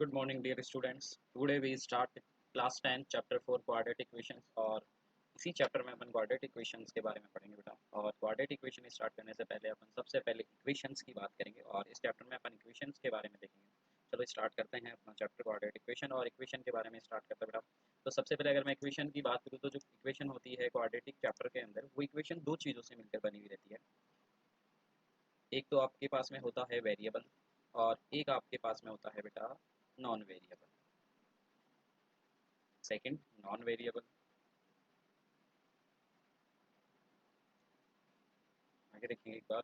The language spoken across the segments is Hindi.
Good morning dear students. Today we start class 10 chapter 4 quadratic equations. और इसी चैप्टर में अपन क्वाड्रेटिक इक्वेशंस के बारे में पढ़ेंगे बेटा। और क्वाड्रेटिक इक्वेशन स्टार्ट करने से पहले अपन सबसे पहले इक्वेशंस की बात करेंगे और इस चैप्टर में अपन इक्वेशंस के बारे में देखेंगे। चलो स्टार्ट करते हैं अपना चैप्टर क्वाड्रेटिक इक्वेशन और इक्वेशन के बारे में स्टार्ट करते हैं बेटा। तो सबसे पहले अगर मैं इक्वेशन की बात करूँ तो जो इक्वेशन होती है क्वाड्रेटिक चैप्टर के अंदर वो इक्वेशन दो चीज़ों से मिलकर बनी हुई रहती है। एक तो आपके पास में होता है वेरिएबल और एक आपके पास में होता है बेटा non variable. Second non variable. आगे देखेंगे एक बार।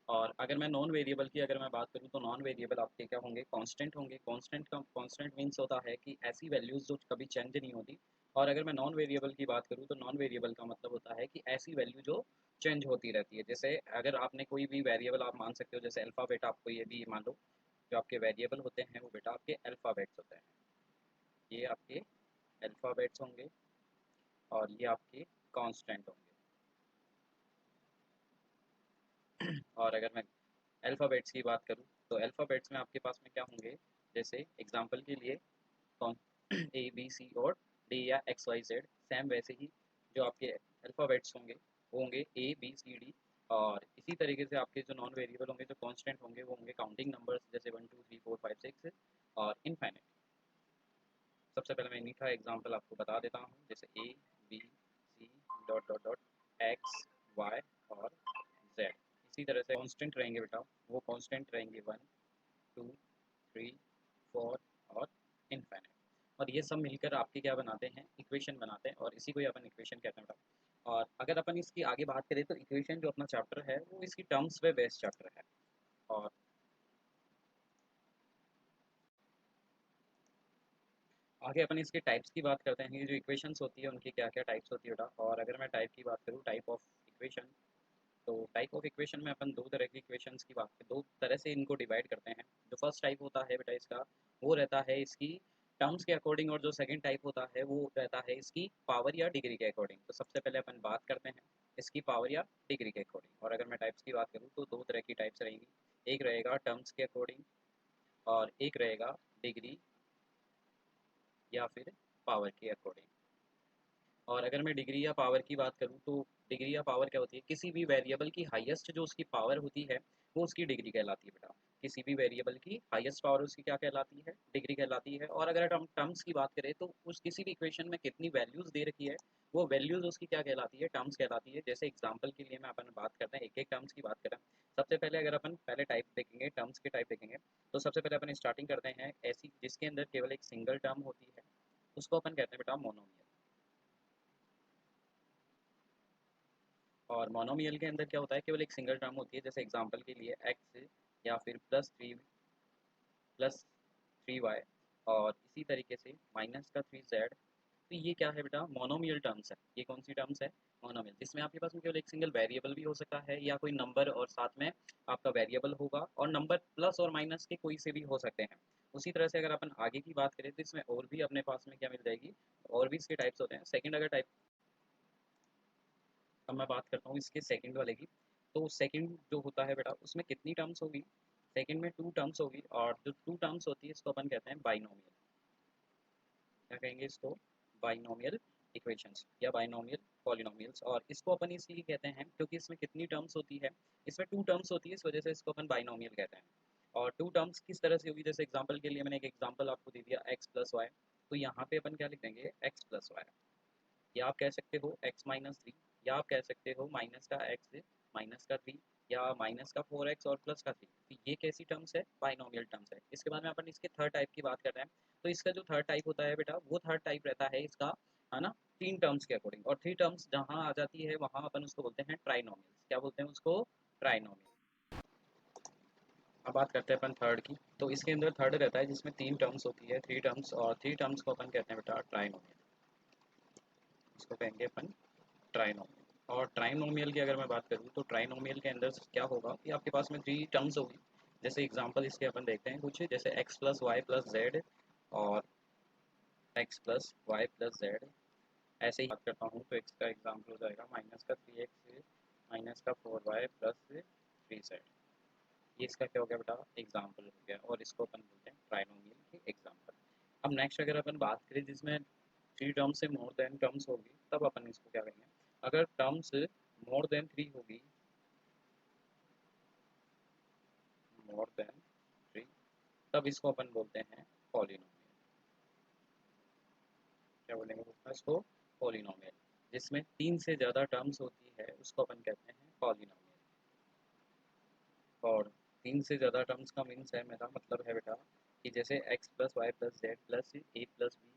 और अगर मैं नॉन वेरिएबल की अगर मैं बात करूं तो नॉन वेरिएबल आपके क्या होंगे, कांस्टेंट होंगे। कांस्टेंट का कांस्टेंट मीन्स होता है कि ऐसी वैल्यूज जो कभी चेंज नहीं होती। और अगर मैं नॉन वेरिएबल की बात करूं तो नॉन वेरिएबल का मतलब होता है कि ऐसी वैल्यू जो चेंज होती रहती है। जैसे अगर आपने कोई भी वेरिएबल आप मान सकते हो, जैसे अल्फ़ाबेट, आपको ये भी मान लो जो आपके वेरिएबल होते हैं वो बेटा आपके अल्फ़ाबेट्स होते हैं। ये आपके अल्फ़ाबेट्स होंगे और ये आपके कांस्टेंट होंगे। और अगर मैं अल्फ़ाबेट्स की बात करूँ तो अल्फ़ाबेट्स में आपके पास में क्या होंगे, जैसे एग्जांपल के लिए कौन ए बी सी और डी या एक्स वाई जेड। सेम वैसे ही जो आपके अल्फ़ाबेट्स होंगे वो होंगे ए बी सी डी। और इसी तरीके से आपके जो नॉन वेरिएबल होंगे, जो कांस्टेंट होंगे, वो होंगे काउंटिंग नंबर्स, जैसे 1 2 3 4 5 6 और इनफाइनाइट। सबसे पहले मैं इन्हीं का एग्जांपल आपको बता देता हूँ, जैसे A B C dot dot dot X Y और जेड। इसी तरह से कांस्टेंट रहेंगे बेटा, वो कांस्टेंट रहेंगे 1 2 3 4 और इनफाइनाइट। और ये सब मिलकर आपके क्या बनाते हैं, इक्वेशन बनाते हैं, और इसी को ही अपन इक्वेशन कहते हैं बेटा। और अगर अपन इसकी आगे बात करें तो इक्वेशन जो अपना चैप्टर है वो इसकी टर्म्स पे बेस्ड चैप्टर है। और आगे अपन इसके टाइप्स की बात करते हैं कि जो इक्वेशंस होती है उनकी क्या क्या टाइप्स होती है बेटा। और अगर मैं टाइप की बात करूँ, टाइप ऑफ इक्वेशन, तो टाइप ऑफ इक्वेशन में अपन दो तरह की इक्वेशंस की बात करें, दो तरह से इनको डिवाइड करते हैं। जो फर्स्ट टाइप होता है बेटा इसका, वो रहता है इसकी टर्म्स के अकॉर्डिंग, और जो सेकंड टाइप होता है वो रहता है इसकी पावर या डिग्री के अकॉर्डिंग। तो सबसे पहले अपन बात करते हैं इसकी पावर या डिग्री के अकॉर्डिंग। और अगर मैं टाइप्स की बात करूँ तो दो तरह की टाइप्स रहेंगी। एक रहेगा टर्म्स के अकॉर्डिंग और एक रहेगा डिग्री या फिर पावर के अकॉर्डिंग। और अगर मैं डिग्री या पावर की बात करूँ तो डिग्री या पावर क्या होती है, किसी भी वेरिएबल की हाईएस्ट जो उसकी पावर होती है वो उसकी डिग्री कहलाती है बेटा। किसी भी वेरिएबल की हाईएस्ट पावर उसकी क्या कहलाती है, डिग्री कहलाती है। और अगर हम टर्म्स की बात करें तो उस किसी भी इक्वेशन में कितनी वैल्यूज दे रखी है वो वैल्यूज उसकी क्या कहलाती है, टर्म्स कहलाती है। जैसे एग्जाम्पल के लिए मैं अपन बात करते हैं, एक एक टर्म्स की बात करें। सबसे पहले अगर अपन पहले टाइप देखेंगे, टर्म्स के टाइप देखेंगे, तो सबसे पहले अपन स्टार्टिंग करते हैं ऐसी जिसके अंदर केवल एक सिंगल टर्म होती है, उसको अपन कहते हैं बेटा मोनोमियल। और मोनोमियल के अंदर क्या होता है, केवल एक सिंगल टर्म होती है। जैसे एग्जांपल के लिए एक्स या फिर +3 और इसी तरीके से -3 z। तो ये क्या है बेटा, मोनोमियल टर्म्स है। ये कौन सी टर्म्स है, मोनोमियल, जिसमें आपके पास में केवल एक सिंगल वेरिएबल भी हो सकता है या कोई नंबर और साथ में आपका वेरिएबल होगा, और नंबर प्लस और माइनस के कोई से भी हो सकते हैं। उसी तरह से अगर अपन आगे की बात करें तो इसमें और भी अपने पास में क्या मिल जाएगी, और भी इसके टाइप्स होते हैं। सेकंड अगर टाइप, अब मैं बात करता हूँ इसके सेकंड वाले की। तो सेकंड जो होता है बेटा उसमें कितनी टर्म्स होगी, सेकंड में 2 टर्म्स होगी। और जो 2 टर्म्स होती है इसको अपन कहते हैं बाइनोमियल। क्या कहेंगे इसको, बाइनोमियल इक्वेशंस या बाइनोमियल पॉलिनोमियल्स। और इसको अपन इसलिए कहते हैं क्योंकि इसमें कितनी टर्म्स होती है, इसमें 2 टर्म्स होती है, इस वजह से इसको अपन बाइनोमियल कहते हैं। और 2 टर्म्स किस तरह से होगी, जैसे एग्जाम्पल के लिए मैंने एक एग्जाम्पल आपको दे दिया x+y। तो यहाँ पे अपन क्या लिख देंगे, x+y, या आप कह सकते हो x-3, या आप कह सकते हो -x-3 या -4x और +3। तो ये कैसी टर्म्स है, बाइनोमियल टर्म्स है। इसके बाद में अपन इसके थर्ड टाइप की बात कर रहे हैं। तो इसका जो थर्ड टाइप होता है बेटा, वो थर्ड टाइप रहता है इसका, है ना, 3 टर्म्स के अकॉर्डिंग। और 3 टर्म्स जहाँ आ जाती है वहाँ अपन उसको बोलते हैं ट्राइनोमियल्स। क्या बोलते हैं उसको, ट्राइनोमियल। अब बात करते हैं अपन थर्ड की। तो इसके अंदर थर्ड रहता है जिसमें 3 टर्म्स होती है, 3 टर्म्स, और 3 टर्म्स को अपन कहते हैं बेटा ट्राइनोमियल। इसको कहेंगे अपन ट्राइनोमियल। और ट्राइनोमियल की अगर मैं बात करूँ तो ट्राइनोमियल के अंदर क्या होगा कि आपके पास में 3 टर्म्स होगी। जैसे एग्जांपल इसके अपन देखते हैं कुछ, जैसे x+y+z और x+y+z। ऐसे ही बात करता हूँ तो x का एग्जांपल हो जाएगा -3x -4y+3z। ये इसका क्या हो गया बेटा, एग्जाम्पल हो गया, और इसको अपन बोलते हैं ट्राइनोमियल के एग्जाम्पल। अब नेक्स्ट अगर अपन बात करें जिसमें थ्री टर्म्स से मोर देन टर्म्स होगी, तब अपन इसको क्या कहेंगे, अगर टर्म्स मोर देन थ्री होगी, मोर देन थ्री, तब इसको अपन बोलते हैं पॉलिनोमियल। क्या बोलेंगे उसमें, इसको पॉलिनोमियल। जिसमें तीन से ज़्यादा टर्म्स होती है उसको अपन कहते हैं पॉलिनोमियल। और तीन से ज़्यादा टर्म्स का मीन्स है, मेरा मतलब है बेटा कि जैसे X plus Y plus Z plus A plus B,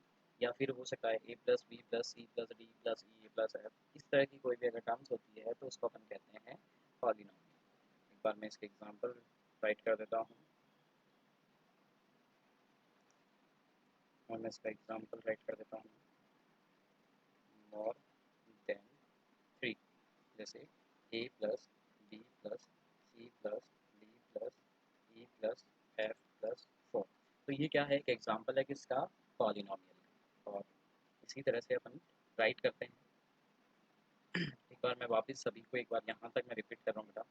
या फिर हो सकता है A plus B plus C plus D plus E plus F, इस तरह की कोई भी अगर टर्म्स होती है तो उसको अपन कहते हैं पॉलिनोमियल। एक बार मैं इसके एग्जांपल राइट कर देता हूँ, और मैं इसका एग्जांपल राइट कर देता हूँ, मोर देन थ्री, जैसे A plus B plus C plus D plus E plus F plus four. तो ये क्या है, एक एग्जांपल है किसका, पॉलिनोमियल का। और इसी तरह से अपन राइट करते हैं। एक बार मैं वापस सभी को एक बार यहाँ तक मैं रिपीट कर रहा हूँ बेटा,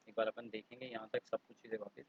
एक बार अपन देखेंगे यहाँ तक सब कुछ चीज़ें वापस।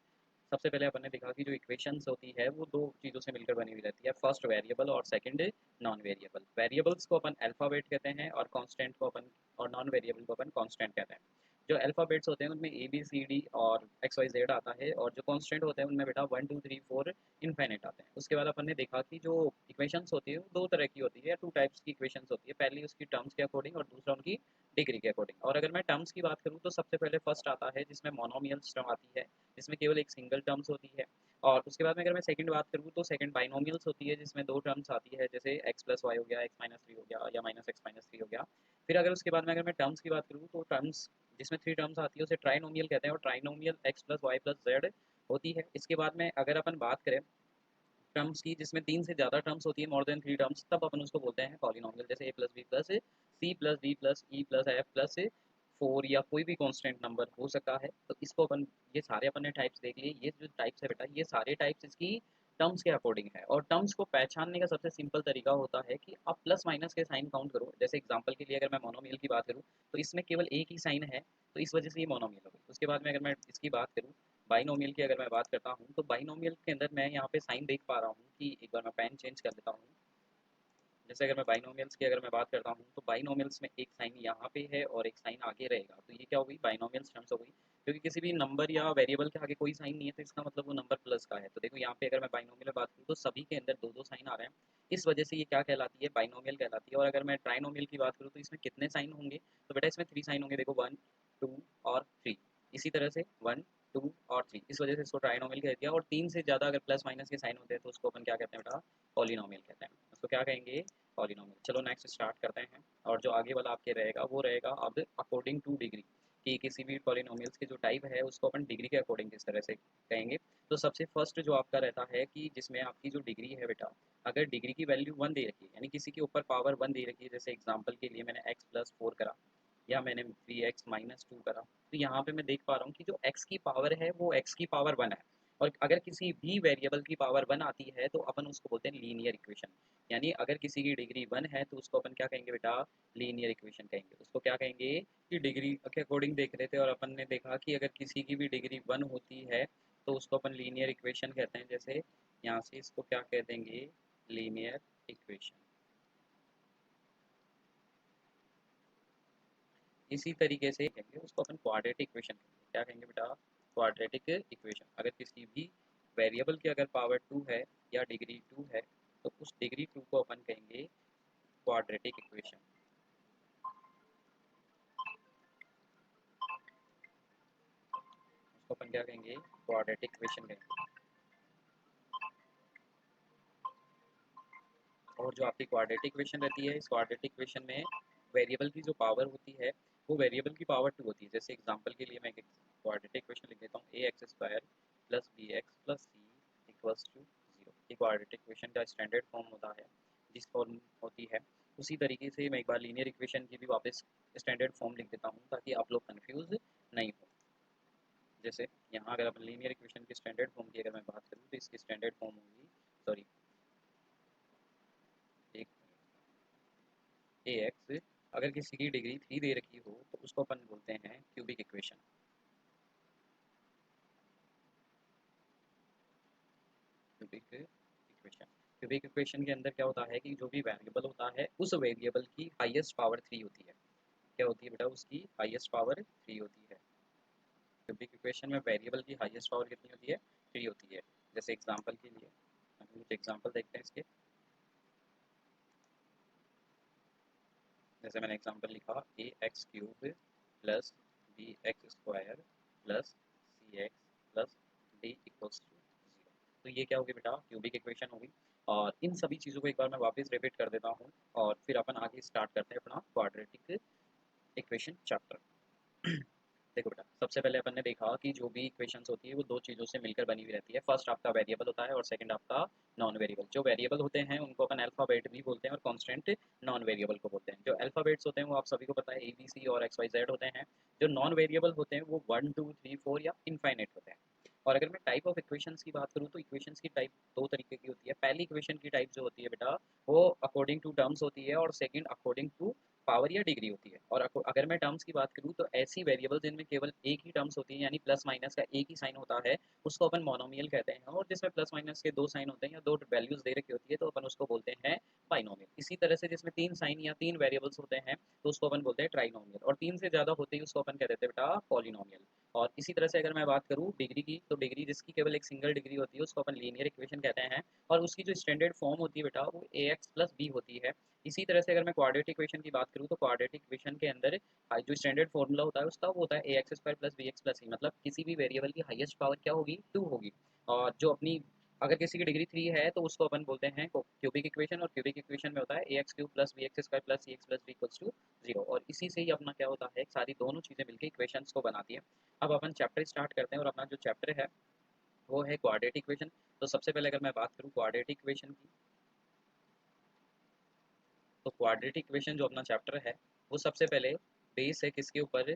सबसे पहले अपन ने देखा कि जो इक्वेशंस होती है वो दो चीज़ों से मिलकर बनी हुई रहती है, फर्स्ट वेरिएबल और सेकंड नॉन वेरिएबल। वेरिएबल्स को अपन अल्फ़ाबेट कहते हैं और कांस्टेंट को अपन, और नॉन वेरिएबल को अपन कांस्टेंट कहते हैं। जो अल्फ़ाबेट्स होते हैं उनमें ए बी सी डी और एक्स वाई जेड आता है, और जो कांस्टेंट होते हैं उनमें बेटा one two three four infinite आते हैं। उसके बाद अपन ने देखा कि जो इक्वेशंस होती है वो दो तरह की होती है, टू टाइप्स की इक्वेशंस होती है, पहली उसकी टर्म्स के अकॉर्डिंग और दूसरा उनकी डिग्री के अकॉर्डिंग। और अगर मैं टर्म्स की बात करूँ तो सबसे पहले फर्स्ट आता है जिसमें मोनोमियल्स टर्म आती है, जिसमें केवल एक सिंगल टर्म्स होती है। और उसके बाद में अगर मैं सेकंड बात करूँ तो सेकंड बाइनोमियल्स होती है, जिसमें दो टर्म्स आती है, जैसे एक्स प्लस वाई हो गया, एक्स माइनस थ्री हो गया, या माइनस एक्स माइनस थ्री हो गया। फिर अगर उसके बाद में अगर मैं टर्म्स की बात करूँ तो टर्म्स जिसमें थ्री टर्म्स आती है उसे ट्राइनोमियल कहते हैं, और trinomial x plus Y plus z होती है। इसके बाद में अगर अपन बात करें टर्म्स की जिसमें तीन से ज़्यादा टर्म्स होती है, मोर देन थ्री टर्म्स, तब अपन उसको बोलते हैं पॉलिनोमियल, जैसे A plus B plus C plus D plus E plus F plus four, या कोई भी कांस्टेंट नंबर हो सकता है। तो इसको अपन, ये सारे अपन ने टाइप्स देख लिए। ये जो टाइप्स है बेटा, ये सारे टाइप्स इसकी टर्म्स के अकॉर्डिंग है। और टर्म्स को पहचानने का सबसे सिंपल तरीका होता है कि आप प्लस माइनस के साइन काउंट करो। जैसे एग्जांपल के लिए अगर मैं मोनोमियल की बात करूँ तो इसमें केवल एक ही साइन है, तो इस वजह से ये मोनोमियल हो गई। उसके बाद में अगर मैं इसकी बात करूँ बाइनोमियल की, अगर मैं बात करता हूँ तो बाइनोमियल के अंदर मैं यहाँ पे साइन देख पा रहा हूँ कि, एक बार मैं पेन चेंज कर लेता हूँ। जैसे अगर मैं बाइनोमियल्स की अगर मैं बात करता हूँ तो बाइनोमियल्स में एक साइन यहाँ पे है और एक साइन आगे रहेगा, तो ये क्या हो गई, बाइनोमियल्स टर्म्स हो गई। क्योंकि किसी भी नंबर या वेरिएबल के आगे कोई साइन नहीं है तो इसका मतलब वो नंबर प्लस का है। तो देखो यहाँ पे अगर मैं बाइनोमियल में बात करूँ तो सभी के अंदर दो दो साइन आ रहे हैं, इस वजह से ये क्या कहलाती है, बाइनोमियल कहलाती है। और अगर मैं ट्राइनोमियल की बात करूँ तो इसमें कितने साइन होंगे, तो बेटा इसमें थ्री साइन होंगे, देखो वन टू और थ्री, इसी तरह से वन टू और थ्री, इस वजह से इसको ट्राइनोमियल कह दिया। और तीन से ज़्यादा अगर प्लस माइनस के साइन होते हैं तो उसको अपन क्या कहते हैं बेटा, पॉलिनोमियल कहते हैं। उसको क्या कहेंगे, पॉलिनोमियल। चलो नेक्स्ट स्टार्ट करते हैं। और जो आगे वाला आपके रहेगा वो रहेगा अब अकॉर्डिंग टू डिग्री, कि किसी भी पॉलिनोमियल्स की जो टाइप है उसको अपन डिग्री के अकॉर्डिंग किस तरह से कहेंगे। तो सबसे फर्स्ट जो आपका रहता है कि जिसमें आपकी जो डिग्री है बेटा, अगर डिग्री की वैल्यू वन दे रखी है, यानी किसी के ऊपर पावर वन दे रखी है, जैसे एग्जाम्पल के लिए मैंने एक्स प्लस फोर करा या मैंने थ्री एक्स माइनस टू करा, तो यहाँ पे मैं देख पा रहा हूँ कि जो x की पावर है वो x की पावर वन है। और अगर किसी भी वेरिएबल की पावर वन आती है तो अपन उसको बोलते हैं लीनियर इक्वेशन। यानी अगर किसी की डिग्री वन है तो उसको अपन क्या कहेंगे बेटा, लीनियर इक्वेशन कहेंगे। उसको क्या कहेंगे कि डिग्री के अकॉर्डिंग देख रहे थे, और अपन ने देखा कि अगर किसी की भी डिग्री वन होती है तो उसको अपन लीनियर इक्वेशन कहते हैं। जैसे यहाँ से इसको क्या कह देंगे, लीनियर इक्वेशन। इसी तरीके से कहेंगे उसको अपन क्वाड्रेटिक इक्वेशन कहेंगे। क्या कहेंगे बेटा, क्वाड्रेटिक इक्वेशन। अगर किसी भी वेरिएबल की अगर पावर टू है या डिग्री टू है तो उस डिग्री टू को अपन कहेंगे क्वाड्रेटिक इक्वेशन। उसको अपन क्या कहेंगे, क्वाड्रेटिक इक्वेशन कहेंगे। और जो आपकी क्वाड्रेटिक इक्वेशन रहती है, इस क्वाड्रेटिक इक्वेशन में वेरिएबल की जो पावर होती है वो वेरिएबल की पावर टू होती है। जैसे एग्जांपल के लिए मैं एक क्वाड्रेटिक इक्वेशन लिख देता हूँ, A X square plus B X plus C equals to zero. ये क्वाड्रेटिक इक्वेशन का स्टैंडर्ड फॉर्म होता है, जिस फॉर्म होती है। उसी तरीके से मैं एक बार लीनियर इक्वेशन की भी वापस स्टैंडर्ड फॉर्म लिख देता हूँ ताकि आप लोग कन्फ्यूज नहीं हो। जैसे यहाँ अगर अपन लीनियर इक्वेशन की स्टैंडर्ड फॉर्म की अगर मैं बात करूँ तो इसकी स्टैंडर्ड फॉर्म होगी, सॉरी, एक ए एक्स, अगर किसी की डिग्री थ्री दे रखी हो तो उसको अपन बोलते हैं क्यूबिक इक्वेशन। क्यूबिक इक्वेशन के अंदर क्या होता है कि जो भी वेरिएबल होता है उस वेरिएबल की हाईएस्ट पावर 3 होती है। क्या होती है बेटा? उसकी हाईएस्ट पावर 3 होती है। क्यूबिक इक्वेशन में वेरिएबल की हाईएस्ट पावर कितनी होती है? 3 होती है। जैसे एग्जांपल के लिए हम कुछ एग्जांपल देखते हैं इसके। जैसे मैंने एग्जांपल लिखा A X cube plus B X square plus C X plus D equals to 0। तो ये क्या होगी बेटा? क्यूबिक इक्वेशन होगी। और इन सभी चीज़ों को एक बार मैं वापस रिपीट कर देता हूँ और फिर अपन आगे स्टार्ट करते हैं अपना क्वाड्रेटिक इक्वेशन चैप्टर। देखो बेटा, सबसे पहले अपन ने देखा कि जो भी इक्वेशंस होती है वो दो चीज़ों से मिलकर बनी हुई रहती है। फर्स्ट आपका वेरिएबल होता है और सेकंड आपका नॉन वेरिएबल। जो वेरिएबल होते हैं उनको अपन अल्फ़ाबेट भी बोलते हैं और कांस्टेंट नॉन वेरिएबल को बोलते हैं। जो अल्फ़ाबेट्स होते हैं वो आप सभी को पता है ए बी सी और एक्स वाई जेड होते हैं। जो नॉन वेरिएबल होते हैं वो 1 2 3 4 या इनफाइनाइट होते हैं। और अगर मैं टाइप ऑफ इक्वेशंस की बात करूँ तो इक्वेशंस की टाइप दो तरीके की होती है। पहली इक्वेशन की टाइप जो होती है बेटा वो अकॉर्डिंग टू टर्म्स होती है और सेकंड अकॉर्डिंग टू पावर या डिग्री होती है। और अगर मैं टर्म्स की बात करूँ तो ऐसी वेरिएबल जिनमें केवल एक ही टर्म्स होती है यानी प्लस माइनस का एक ही साइन होता है उसको अपन मोनोमियल कहते हैं। और जिसमें प्लस माइनस के दो साइन होते हैं या दो वैल्यूज दे रखी होती है तो अपन उसको बोलते हैं बाइनोमियल। इसी तरह से जिसमें तीन साइन या तीन वेरिएबल्स होते हैं तो उसको अपन बोलते हैं ट्राइनोमियल। और तीन से ज़्यादा होते ही उसको अपन कह देते हैं बेटा पॉलिनोमियल। और इसी तरह से अगर मैं बात करूँ डिग्री की तो डिग्री जिसकी केवल एक सिंगल डिग्री होती है उसको अपन लीनियर इक्वेशन कहते हैं। और उसकी जो स्टैंडर्ड फॉर्म होती है बेटा वो ए एक्स प्लस बी होती है। इसी तरह से अगर मैं क्वाड्रेटिक इक्वेशन की बात करूँ तो क्वाड्रेटिक इक्वेशन के अंदर जो स्टैंडर्ड फॉर्मूला होता है उसका वो होता है A X square plus B X plus C. मतलब किसी भी वेरिएबल की हाईएस्ट पावर क्या होगी? 2 होगी। और जो अपनी अगर किसी की डिग्री 3 है तो उसको अपन बोलते हैं क्यूबिक इक्वेशन। और क्यूबिक इक्वेशन में होता है A X cube plus B X square plus C X plus B equals to 0। और इसी से ही अपना क्या होता है सारी दोनों चीज़ें मिलकर इक्वेशंस को बनाती है। अब अपन चैप्टर स्टार्ट करते हैं और अपना जो चैप्टर है वो है क्वाड्रेटिक इक्वेशन। तो सबसे पहले अगर मैं बात करूँ क्वाड्रेटिक इक्वेशन की तो क्वाड्रेटिक इक्वेशन जो अपना चैप्टर है वो सबसे पहले बेस है किसके ऊपर?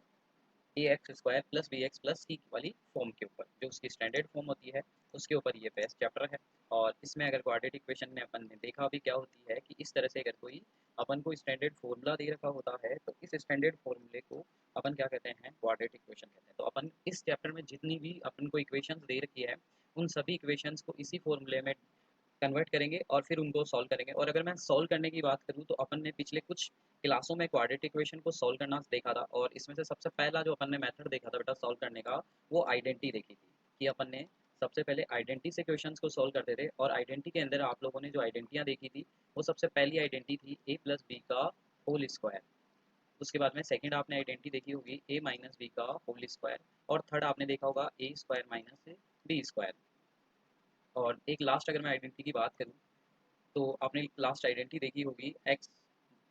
A X square plus B X plus C वाली फॉर्म के ऊपर। जो उसकी स्टैंडर्ड फॉर्म होती है उसके ऊपर ये बेस्ट चैप्टर है। और इसमें अगर क्वाड्रेटिक इक्वेशन में अपन ने देखा भी क्या होती है कि इस तरह से अगर कोई अपन को स्टैंडर्ड फॉर्मूला दे रखा होता है तो इस स्टैंडर्ड फॉर्मूले को अपन क्या कहते हैं? क्वाड्रेटिक इक्वेशन कहते हैं। तो अपन इस चैप्टर में जितनी भी अपन को इक्वेशंस दे रखी है उन सभी इक्वेशंस को इसी फॉर्मूले में कन्वर्ट करेंगे और फिर उनको सॉल्व करेंगे। और अगर मैं सॉल्व करने की बात करूँ तो अपन ने पिछले कुछ क्लासों में क्वाड्रेटिक इक्वेशन को सॉल्व करना देखा था। और इसमें से सबसे पहला जो अपन ने मेथड देखा था बेटा सॉल्व करने का वो आइडेंटिटी देखी थी कि अपन ने सबसे पहले आइडेंटिटी से क्वेश्चंस को सॉल्व करते थे। और आइडेंटिटी के अंदर आप लोगों ने जो आइडेंटिटियाँ देखी थी वो सबसे पहली आइडेंटिटी थी ए प्लस बी का होल स्क्वायर। उसके बाद में सेकंड आपने आइडेंटिटी देखी होगी ए माइनस बी का होल स्क्वायर। और थर्ड आपने देखा होगा ए स्क्वायर माइनस बी स्क्वायर। और एक लास्ट अगर मैं आइडेंटिटी की बात करूँ तो आपने लास्ट आइडेंटिटी देखी होगी एक्स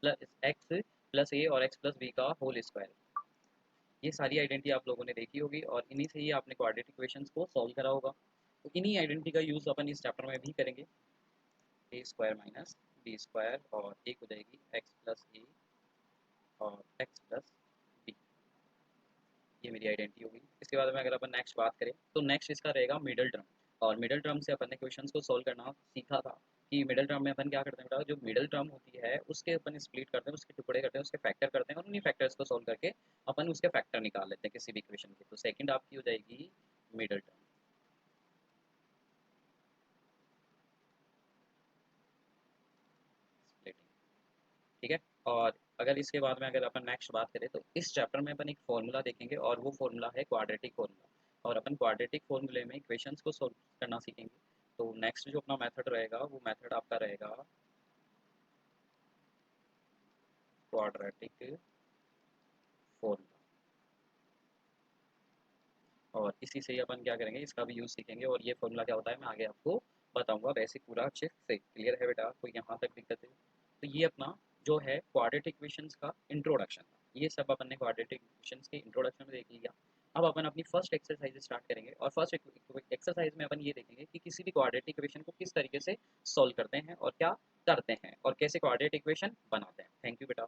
प्लस ए और एक्स प्लस बी का होल स्क्वायर। ये सारी आइडेंटिटी आप लोगों ने देखी होगी और इन्हीं से ही आपने क्वाड्रेटिक इक्वेशंस को सॉल्व करा होगा। तो इन्हीं आइडेंटिटी का यूज़ अपन इस चैप्टर में भी करेंगे। ए स्क्वायर माइनस बी स्क्वायर और एक हो जाएगी एक्स प्लस ए और एक्स प्लस बी। ये मेरी आइडेंटिटी होगी। इसके बाद में अगर अपन नेक्स्ट बात करें तो नेक्स्ट इसका रहेगा मिडल टर्म। और मिडल टर्म से अपन ने क्वेश्चंस को सॉल्व करना सीखा था कि मिडल टर्म में अपन क्या करते हैं बेटा? जो मिडल टर्म होती है उसके अपन स्प्लिट करते हैं, उसके टुकड़े करते हैं, उसके फैक्टर करते हैं और उन्हीं फैक्टर्स को सॉल्व करके अपन उसके फैक्टर निकाल लेते हैं किसी भी इक्वेशन के। तो सेकंड आपकी हो जाएगी मिडल टर्म स्प्लिटिंग। ठीक है। और अगर इसके बाद में अगर अपन नेक्स्ट बात करें तो इस चैप्टर में अपन एक फॉर्मूला देखेंगे और वो फॉर्मूला है क्वाड्रेटिक फॉर्मूला। और अपन क्वाड्रेटिक फॉर्मूले में इक्वेशंस को सॉल्व करना सीखेंगे। तो नेक्स्ट जो अपना मेथड रहेगा वो मेथड आपका रहेगा क्वाड्रेटिक फॉर्मूला। और इसी से ही अपन क्या करेंगे इसका भी यूज़ सीखेंगे। और ये फॉर्मूला क्या होता है मैं आगे आपको बताऊंगा। वैसे पूरा अच्छे से क्लियर है बेटा? कोई यहाँ तक दिक्कत है? तो ये अपना जो है क्वाड्रेटिक इक्वेशंस का इंट्रोडक्शन था। ये सब अपन ने क्वाड्रेटिक इक्वेशंस के इंट्रोडक्शन में देख लिया। अब अपन अपनी फर्स्ट एक्सरसाइज स्टार्ट करेंगे और फर्स्ट एक्सरसाइज में अपन ये देखेंगे कि किसी भी क्वाड्रेटिक इक्वेशन को किस तरीके से सॉल्व करते हैं और क्या करते हैं और कैसे क्वाड्रेटिक इक्वेशन बनाते हैं। थैंक यू बेटा।